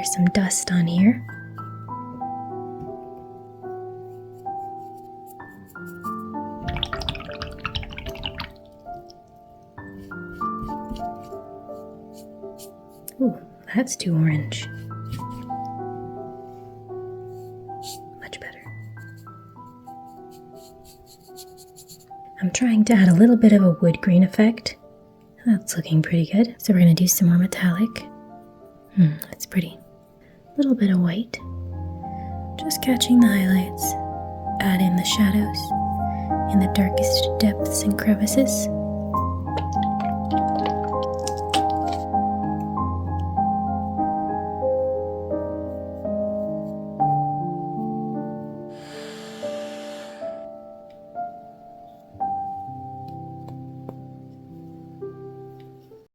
There's some dust on here. Ooh, that's too orange. Much better. I'm trying to add a little bit of a wood grain effect. That's looking pretty good. So we're going to do some more metallic. That's pretty. A little bit of white. Just catching the highlights. Add in the shadows in the darkest depths and crevices.